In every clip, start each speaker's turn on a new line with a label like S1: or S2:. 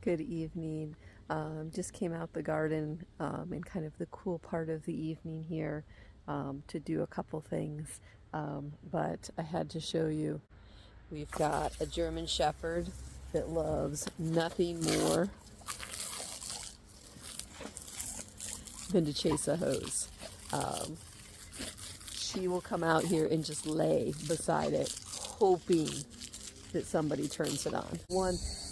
S1: Good evening. Just came out the garden in kind of the cool part of the evening here to do a couple things. But I had to show you. We've got a German Shepherd that loves nothing more than to chase a hose. She will come out here and just lay beside it, hoping that somebody turns it on.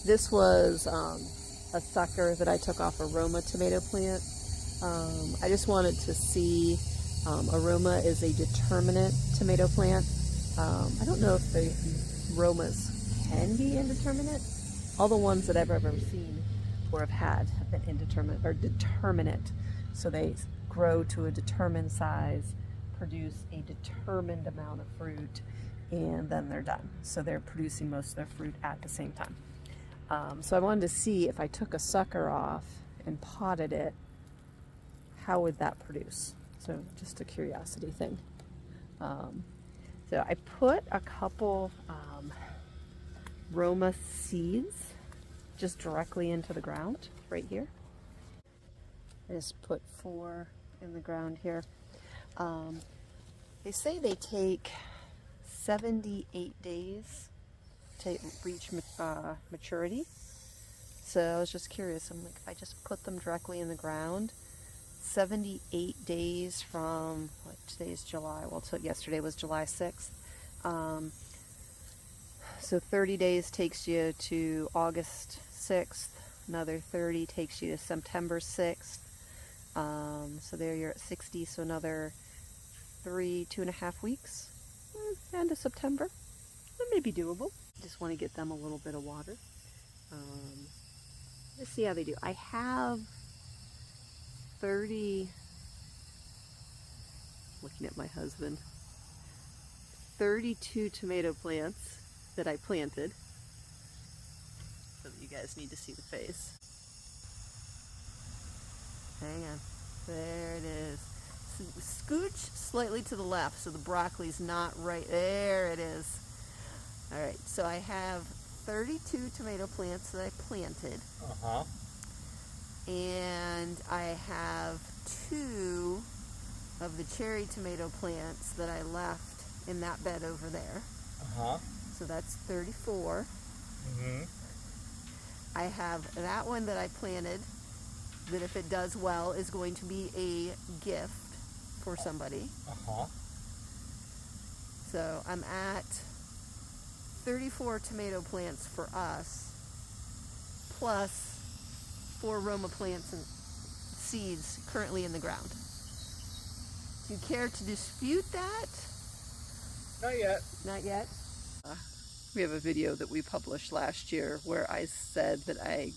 S1: This was a sucker that I took off a Roma tomato plant. I just wanted to see, Aroma is a determinate tomato plant. I don't know if the Romas can be indeterminate. All the ones that I've ever seen or have had have been indeterminate or determinate. So they grow to a determined size, produce a determined amount of fruit, and then they're done. So they're producing most of their fruit at the same time. So I wanted to see if I took a sucker off and potted it, how would that produce? So just a curiosity thing. So I put a couple Roma seeds just directly into the ground right here. I just put 4 in the ground here. They say they take 78 days to reach maturity. So I was just curious. I'm like, if I just put them directly in the ground, 78 days from, what, today's July, well, yesterday was July 6th. So 30 days takes you to August 6th. Another 30 takes you to September 6th. So there you're at 60, so another 2.5 weeks. End of September. That may be doable. Just want to get them a little bit of water. Let's see how they do. I have 30, looking at my husband, 32 tomato plants that I planted. So that you guys need to see the face. Hang on. There it is. Scooch slightly to the left so the broccoli's not right. There it is. All right, so I have 32 tomato plants that I planted. And I have 2 of the cherry tomato plants that I left in that bed over there. So that's 34. I have that one that I planted that, if it does well, is going to be a gift for somebody. So I'm at 34 tomato plants for us, plus 4 Roma plants and seeds currently in the ground. Do you care to dispute that?
S2: Not yet.
S1: Not yet? We have a video that we published last year where I said that I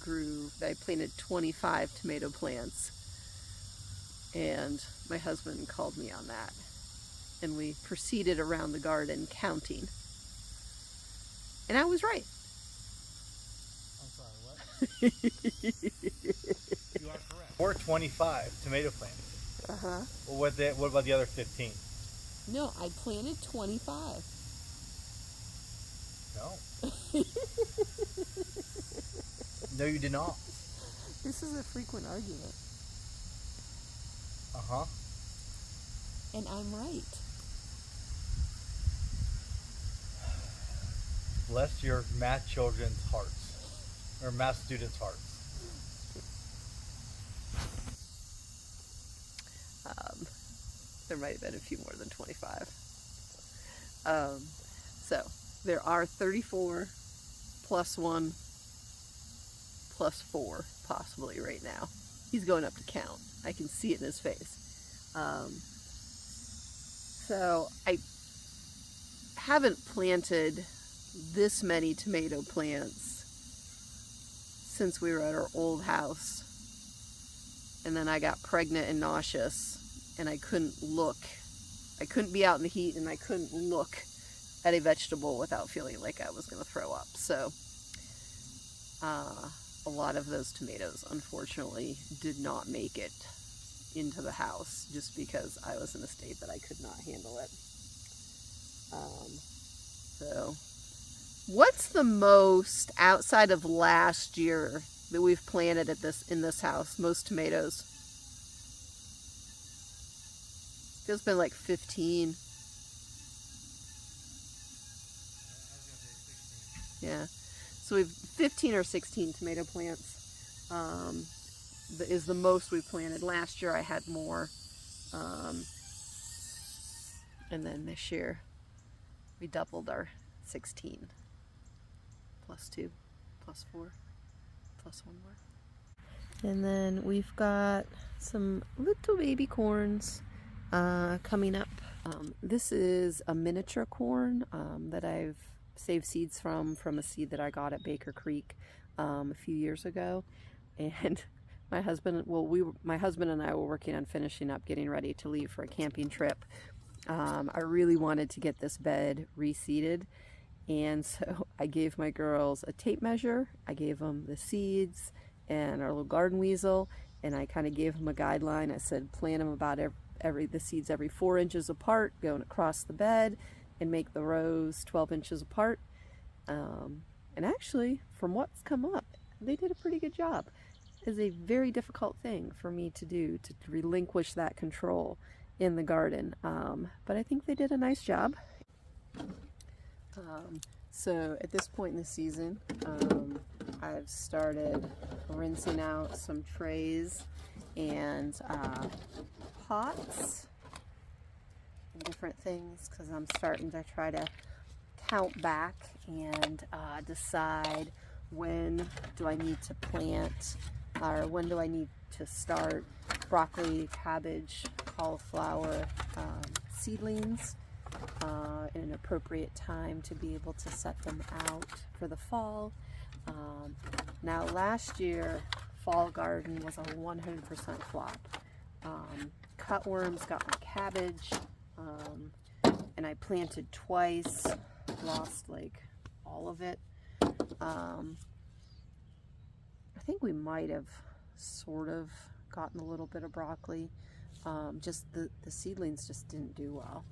S1: planted 25 tomato plants, and my husband called me on that. And we proceeded around the garden counting. And I was right.
S2: I'm sorry, what? You are correct. Or 25 tomato plants. Well, what about the other 15?
S1: No, I planted 25.
S2: No. No, you did not.
S1: This is a frequent argument. And I'm right.
S2: Bless your math children's hearts, or math students' hearts.
S1: There might have been a few more than 25. So there are 34 plus 1 plus 4 possibly right now. He's going up to count. I can see it in his face. So I haven't planted this many tomato plants since we were at our old house, and then I got pregnant and nauseous, and I couldn't be out in the heat, and I couldn't look at a vegetable without feeling like I was going to throw up. So a lot of those tomatoes unfortunately did not make it into the house just because I was in a state that I could not handle it. So what's the most, outside of last year, that we've planted in this house. Most tomatoes. There's been like 15. Yeah. So we've 15 or 16 tomato plants. Is the most we planted. Last year I had more. And then this year we doubled our 16. Plus 2, plus 4, plus 1 more. And then we've got some little baby corns coming up. This is a miniature corn that I've saved seeds from a seed that I got at Baker Creek a few years ago. And my husband and I were working on finishing up, getting ready to leave for a camping trip. I really wanted to get this bed reseeded, and so I gave my girls a tape measure, I gave them the seeds and our little garden weasel, and I kind of gave them a guideline. I said plant them about the seeds every 4 inches apart, going across the bed, and make the rows 12 inches apart. And actually, from what's come up, they did a pretty good job. It's a very difficult thing for me to do, to relinquish that control in the garden, but I think they did a nice job. So at this point in the season, I've started rinsing out some trays and pots and different things, because I'm starting to try to count back and decide when do I need to plant, or when do I need to start broccoli, cabbage, cauliflower seedlings in an appropriate time to be able to set them out for the fall. Now last year, fall garden was a 100% flop. Cutworms got my cabbage, and I planted twice, lost like all of it. I think we might have sort of gotten a little bit of broccoli. Just the seedlings just didn't do well.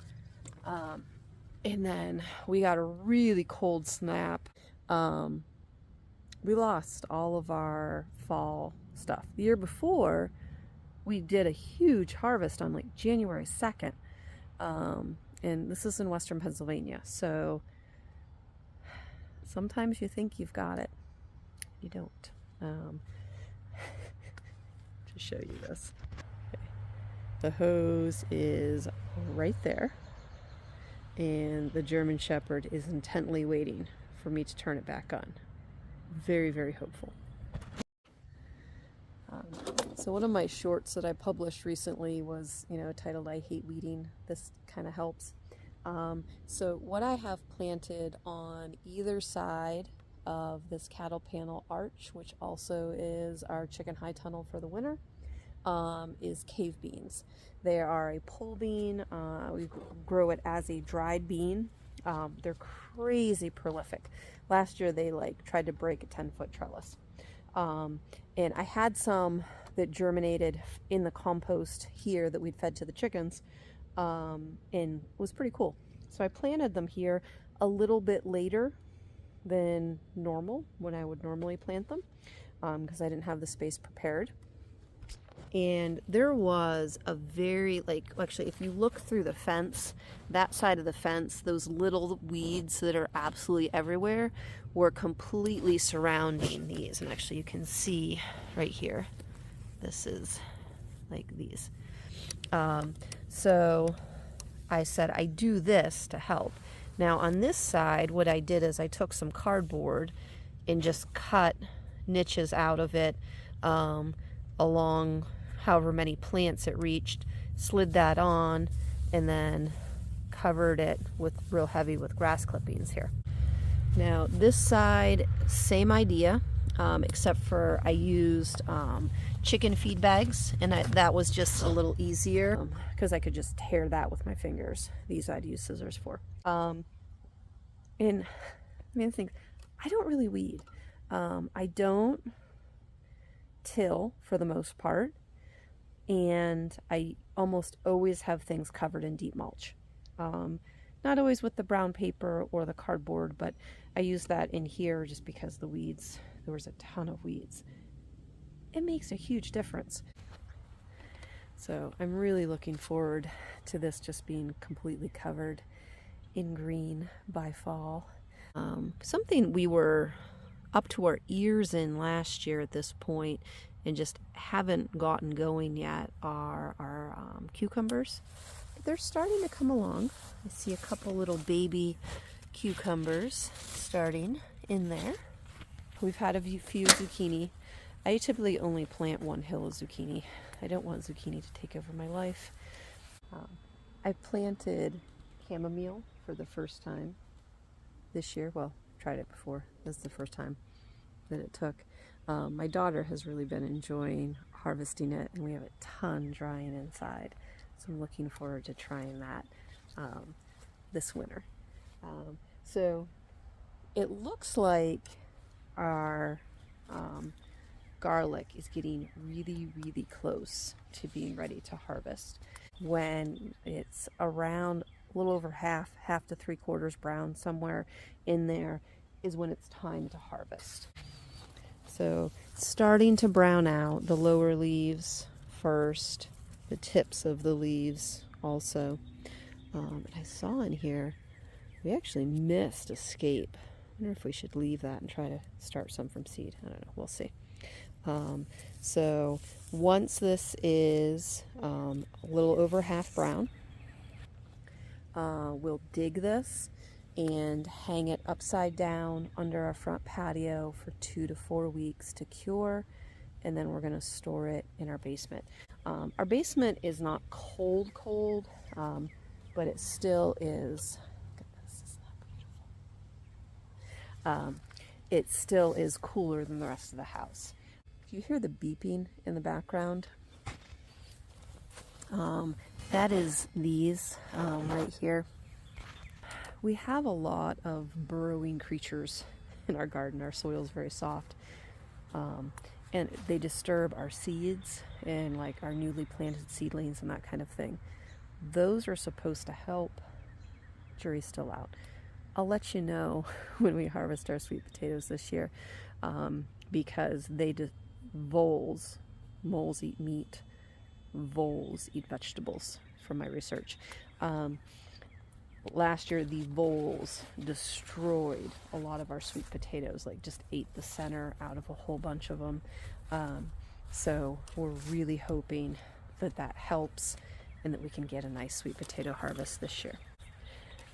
S1: And then we got a really cold snap. We lost all of our fall stuff. The year before, we did a huge harvest on like January 2nd. And this is in Western Pennsylvania. So sometimes you think you've got it. You don't. To show you this. Okay. The hose is right there, and the German Shepherd is intently waiting for me to turn it back on. Very, very hopeful. So one of my shorts that I published recently was, titled "I Hate Weeding." This kind of helps. So what I have planted on either side of this cattle panel arch, which also is our chicken high tunnel for the winter, is cave beans. They are a pole bean. We grow it as a dried bean. They're crazy prolific. Last year they tried to break a 10-foot trellis. And I had some that germinated in the compost here that we'd fed to the chickens, and it was pretty cool. So I planted them here a little bit later than normal, when I would normally plant them, because I didn't have the space prepared. And there was a very, actually, if you look through the fence, that side of the fence, those little weeds that are absolutely everywhere were completely surrounding these. And actually you can see right here, this is like these. So I said, I do this to help. Now on this side, what I did is I took some cardboard and just cut niches out of it along however many plants it reached, slid that on, and then covered it with real heavy with grass clippings here. Now this side, same idea, except for I used chicken feed bags, and that was just a little easier because I could just tear that with my fingers. These I'd use scissors for. And I think I don't really weed. I don't till for the most part, and I almost always have things covered in deep mulch. Not always with the brown paper or the cardboard, but I use that in here just because the weeds, there was a ton of weeds it makes a huge difference. So I'm really looking forward to this just being completely covered in green by fall. Something we were up to our ears in last year at this point and just haven't gotten going yet are our cucumbers. But they're starting to come along. I see a couple little baby cucumbers starting in there. We've had a few zucchini. I typically only plant one hill of zucchini. I don't want zucchini to take over my life. I planted chamomile for the first time this year. Well, tried it before. This is the first time that it took. My daughter has really been enjoying harvesting it, and we have a ton drying inside. So I'm looking forward to trying that this winter. So it looks like our garlic is getting really, really close to being ready to harvest. When it's around a little over half to 3/4 brown, somewhere in there is when it's time to harvest. So starting to brown out, the lower leaves first, the tips of the leaves also. And I saw in here, we actually missed a scape. I wonder if we should leave that and try to start some from seed. I don't know, we'll see. So once this is a little over half brown, we'll dig this and hang it upside down under our front patio for 2 to 4 weeks to cure, and then we're going to store it in our basement. Our basement is not cold, but it still is. Look at this, isn't that beautiful? It still is cooler than the rest of the house. Do you hear the beeping in the background? That is these right here. We have a lot of burrowing creatures in our garden. Our soil is very soft, and they disturb our seeds and like our newly planted seedlings and that kind of thing. Those are supposed to help. Jury's still out. I'll let you know when we harvest our sweet potatoes this year, because moles eat meat, voles eat vegetables, from my research. Last year, the voles destroyed a lot of our sweet potatoes, like just ate the center out of a whole bunch of them. So we're really hoping that that helps and that we can get a nice sweet potato harvest this year.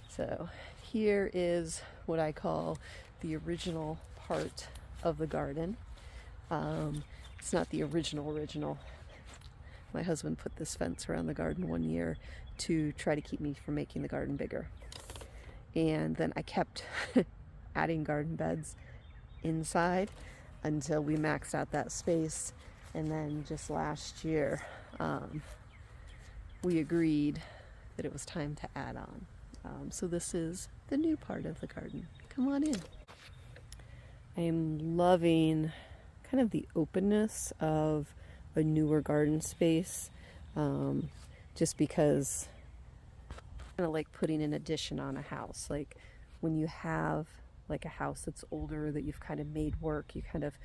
S1: So here is what I call the original part of the garden. It's not the original. My husband put this fence around the garden one year to try to keep me from making the garden bigger. And then I kept adding garden beds inside until we maxed out that space. And then just last year, we agreed that it was time to add on. So this is the new part of the garden. Come on in. I am loving kind of the openness of a newer garden space, just because I kind of like putting an addition on a house. Like when you have like a house that's older that you've kind of made work, you kind of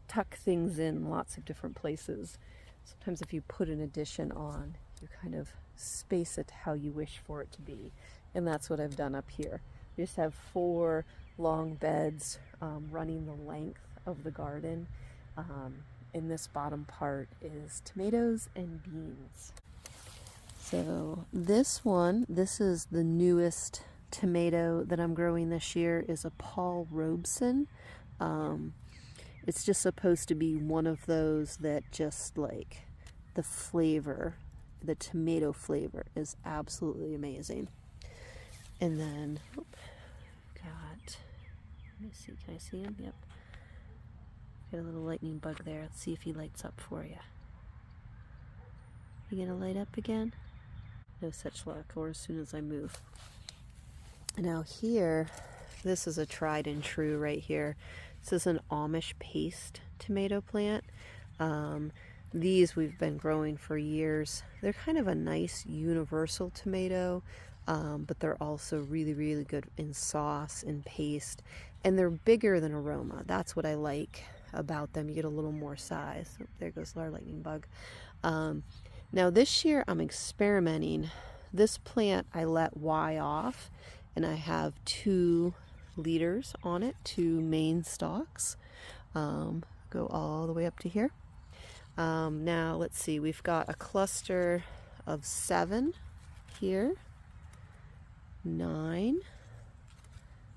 S1: tuck things in lots of different places. Sometimes if you put an addition on, you kind of space it how you wish for it to be. And that's what I've done up here. We just have 4 long beds running the length of the garden. In this bottom part is tomatoes and beans. So this is the newest tomato that I'm growing this year, is a Paul Robeson. It's just supposed to be one of those that just like the flavor, the tomato flavor is absolutely amazing. And then, let me see, can I see him? Yep. Got a little lightning bug there. Let's see if he lights up for you. You gonna light up again? No such luck, or as soon as I move. Now here, this is a tried and true right here. This is an Amish paste tomato plant. These we've been growing for years. They're kind of a nice universal tomato, but they're also really, really good in sauce and paste. And they're bigger than aroma. That's what I like about them. You get a little more size. Oh, there goes our lightning bug. Now this year I'm experimenting. This plant I let Y off, and I have 2 leaders on it, 2 main stalks. Go all the way up to here. Now let's see, we've got a cluster of 7 here, 9,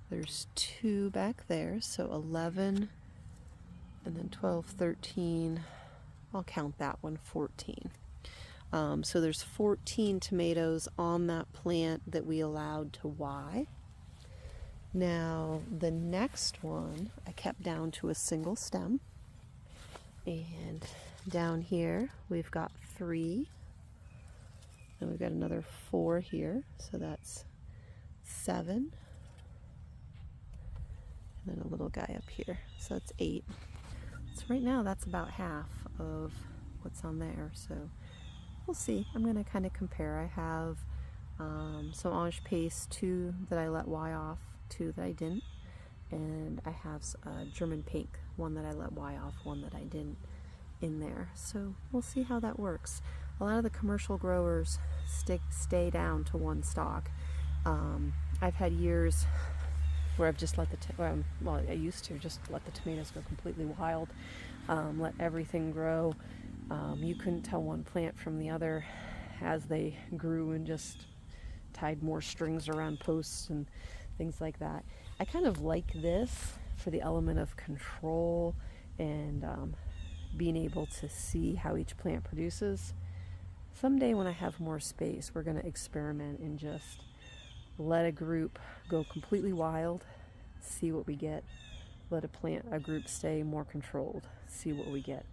S1: there's 2 back there, so 11, and then 12, 13, I'll count that one, 14. So there's 14 tomatoes on that plant that we allowed to Y. Now the next one I kept down to a single stem, and down here we've got 3, and we've got another 4 here, so that's 7, and then a little guy up here, so it's 8. So right now that's about half of what's on there, so we'll see. I'm going to kind of compare. I have some orange paste, 2 that I let Y off, 2 that I didn't, and I have a German pink, 1 that I let Y off, 1 that I didn't in there. So we'll see how that works. A lot of the commercial growers stay down to 1 stalk. I've had years where I've just let well, I used to just let the tomatoes go completely wild, let everything grow. You couldn't tell one plant from the other as they grew, and just tied more strings around posts and things like that. I kind of like this for the element of control and being able to see how each plant produces. Someday when I have more space, we're going to experiment and just let a group go completely wild, see what we get. Let a group stay more controlled, see what we get,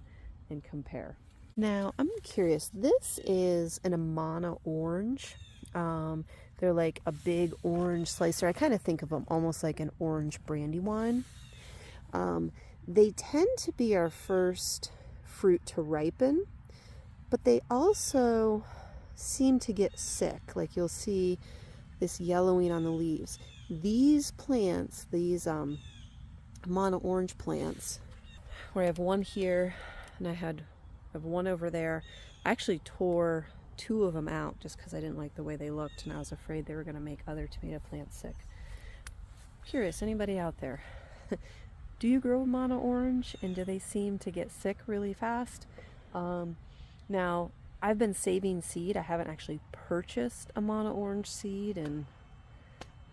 S1: and compare. Now I'm curious, this is an Amana orange. They're like a big orange slicer. I kind of think of them almost like an orange Brandywine. They tend to be our first fruit to ripen, but they also seem to get sick. Like you'll see this yellowing on the leaves. These plants, these Amana orange plants, where I have 1 here and I have 1 over there. I actually tore 2 of them out just because I didn't like the way they looked, and I was afraid they were going to make other tomato plants sick. Curious, anybody out there? Do you grow Amana orange, and do they seem to get sick really fast? Now, I've been saving seed. I haven't actually purchased Amana orange seed in,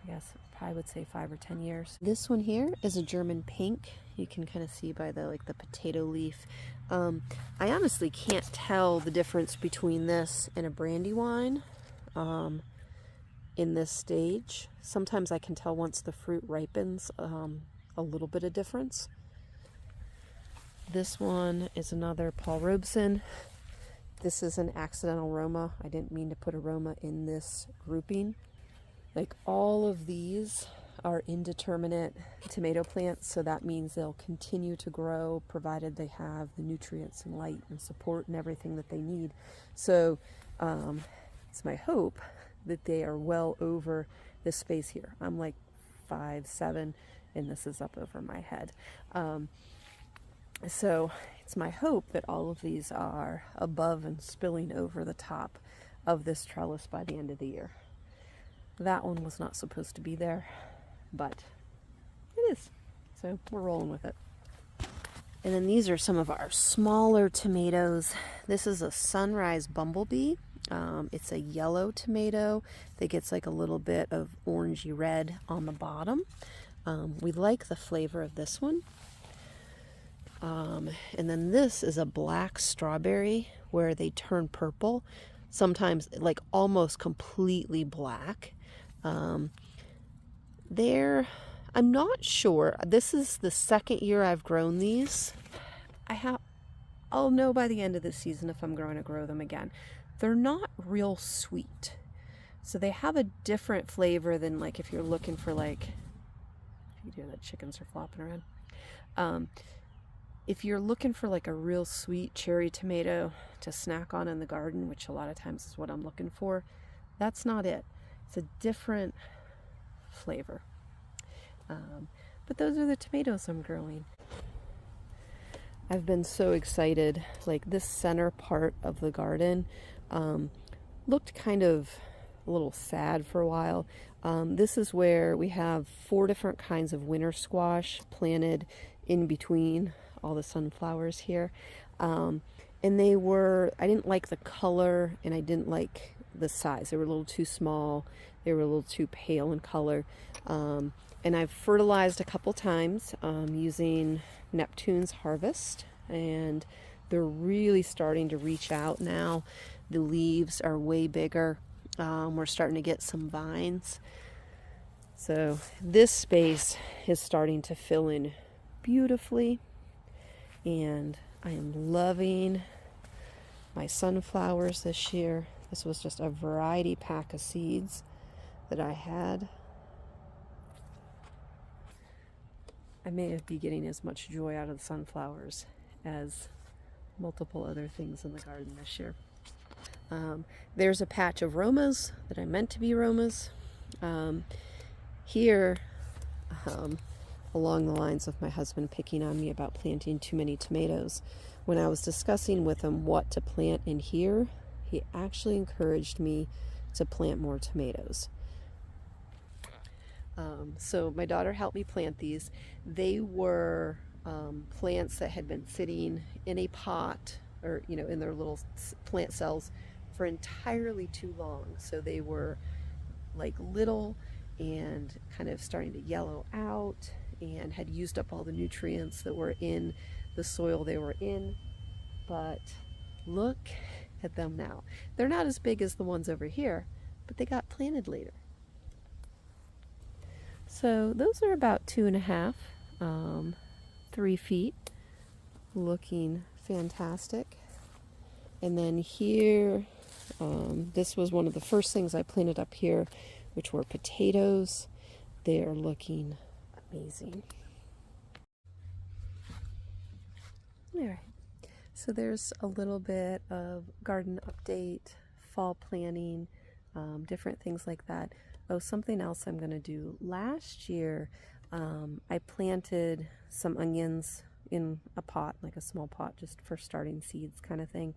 S1: I guess, I would say 5 or 10 years. This one here is a German pink. You can kind of see by the potato leaf. I honestly can't tell the difference between this and a Brandywine in this stage. Sometimes I can tell once the fruit ripens a little bit of difference. This one is another Paul Robeson. This is an accidental Roma. I didn't mean to put a Roma in this grouping. Like all of these are indeterminate tomato plants, so that means they'll continue to grow provided they have the nutrients and light and support and everything that they need. So it's my hope that they are well over this space here. I'm like 5'7", and this is up over my head. So it's my hope that all of these are above and spilling over the top of this trellis by the end of the year. That one was not supposed to be there, but it is. So we're rolling with it. And then these are some of our smaller tomatoes. This is a Sunrise Bumblebee. It's a yellow tomato that gets like a little bit of orangey red on the bottom. We like the flavor of this one. And then this is a black strawberry where they turn purple, sometimes like almost completely black. I'm not sure. This is the second year I've grown these. I'll know by the end of this season if I'm going to grow them again. They're not real sweet. So they have a different flavor than like if you're looking for like, you hear that chickens are flopping around. If you're looking for like a real sweet cherry tomato to snack on in the garden, which a lot of times is what I'm looking for, that's not it. It's a different flavor. But those are the tomatoes I'm growing. I've been so excited. Like this center part of the garden looked kind of a little sad for a while. This is where we have 4 different kinds of winter squash planted in between all the sunflowers here. And I didn't like the color and I didn't like the size. They were a little too small. They were a little too pale in color. And I've fertilized a couple times using Neptune's Harvest, and they're really starting to reach out now. The leaves are way bigger. We're starting to get some vines. So this space is starting to fill in beautifully, and I am loving my sunflowers this year. This was just a variety pack of seeds that I had. I may be getting as much joy out of the sunflowers as multiple other things in the garden this year. There's a patch of Romas that I meant to be Romas. Here, along the lines of my husband picking on me about planting too many tomatoes, when I was discussing with him what to plant in here, he actually encouraged me to plant more tomatoes. So my daughter helped me plant these. They were plants that had been sitting in a pot, or in their little plant cells for entirely too long. So they were like little and kind of starting to yellow out and had used up all the nutrients that were in the soil they were in. But look at them now. They're not as big as the ones over here, but they got planted later. So those are about 2.5, 3 feet, looking fantastic. And then here, this was one of the first things I planted up here, which were potatoes. They are looking amazing. All right, so there's a little bit of garden update, fall planning, different things like that. Oh, something else I'm going to do. Last year, I planted some onions in a pot, like a small pot, just for starting seeds kind of thing.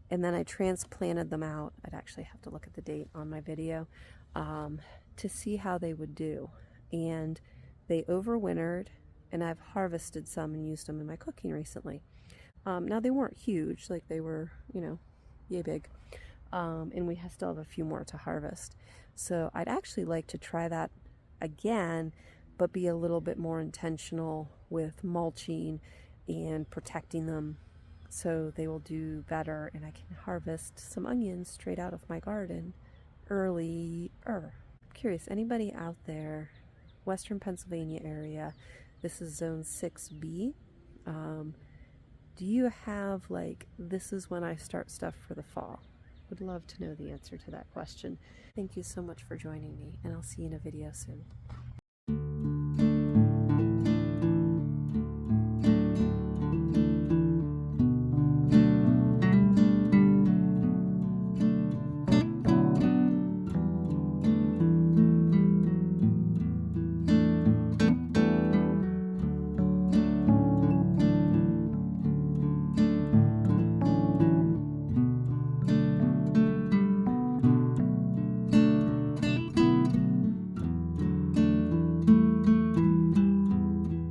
S1: And then I transplanted them out. I'd actually have to look at the date on my video to see how they would do. And they overwintered, and I've harvested some and used them in my cooking recently. Now, they weren't huge, like they were, yay big. And we still have a few more to harvest. So I'd actually like to try that again, but be a little bit more intentional with mulching and protecting them so they will do better and I can harvest some onions straight out of my garden earlier. I'm curious, anybody out there, Western Pennsylvania area, this is zone 6B, do you have this is when I start stuff for the fall? Would love to know the answer to that question. Thank you so much for joining me, and I'll see you in a video soon.